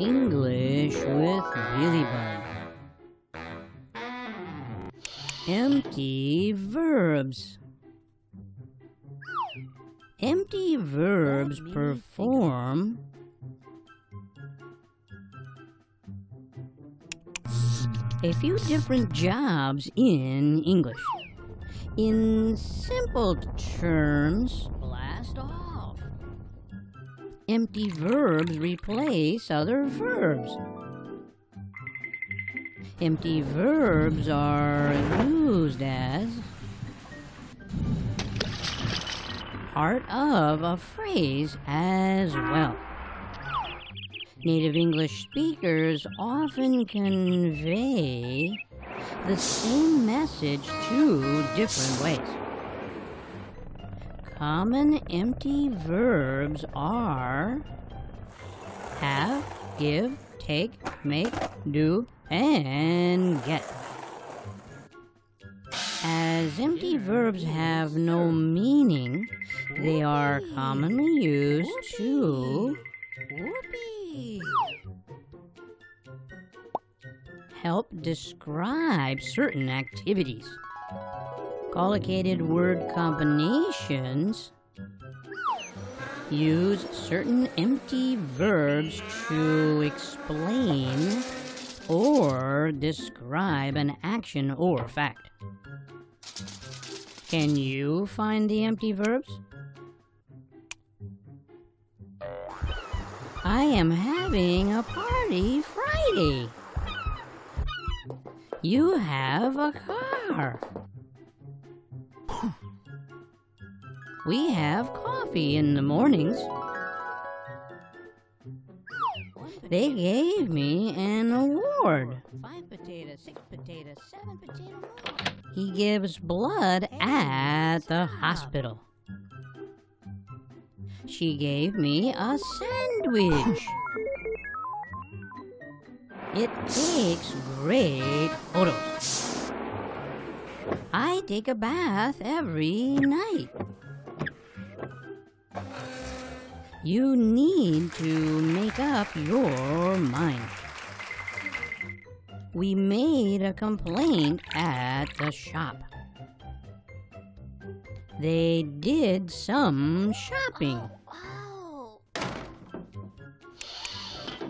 English with Billy-Bud. Empty verbs. Empty verbs perform a few different jobs in English. In simple terms, blast off. Empty verbs replace other verbs. Empty verbs are used as part of a phrase as well. Native English speakers often convey the same message two different ways. Common empty verbs are have, give, take, make, do, and get. As empty verbs have no meaning, they are commonly used to help describe certain activities. Collocated word combinations use certain empty verbs to explain or describe an action or fact. Can you find the empty verbs? I am having a party Friday. You have a car. We have coffee in the mornings. They gave me an award. 5 potatoes, 6 potatoes, 7 potatoes more. He gives blood at the hospital. She gave me a sandwich. It takes great photos. I take a bath every night. You need to make up your mind. We made a complaint at the shop. They did some shopping.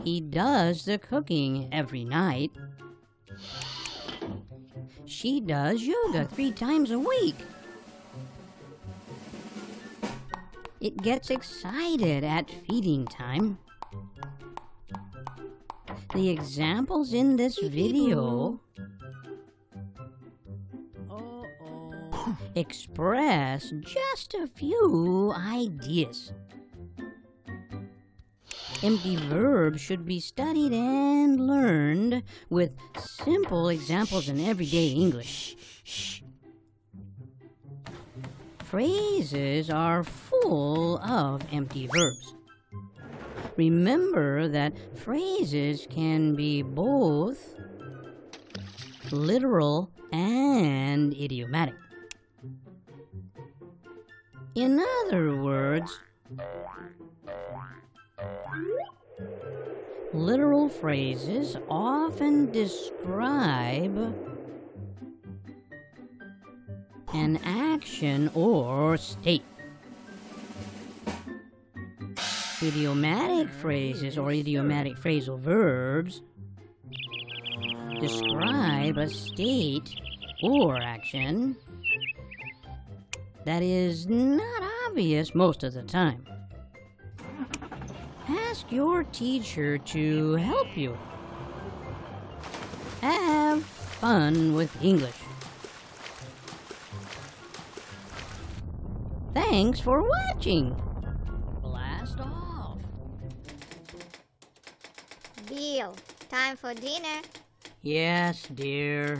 He does the cooking every night. She does yoga 3 times a week. It gets excited at feeding time. The examples in this video express just a few ideas. Empty verbs should be studied and learned with simple examples in everyday English. Phrases are full of empty verbs. Remember that phrases can be both literal and idiomatic. In other words, literal phrases often describe an action or state. Idiomatic phrases or idiomatic phrasal verbs describe a state or action that is not obvious most of the time. Ask your teacher to help you. Have fun with English. Thanks for watching. Blast off. Bill, time for dinner. Yes, dear.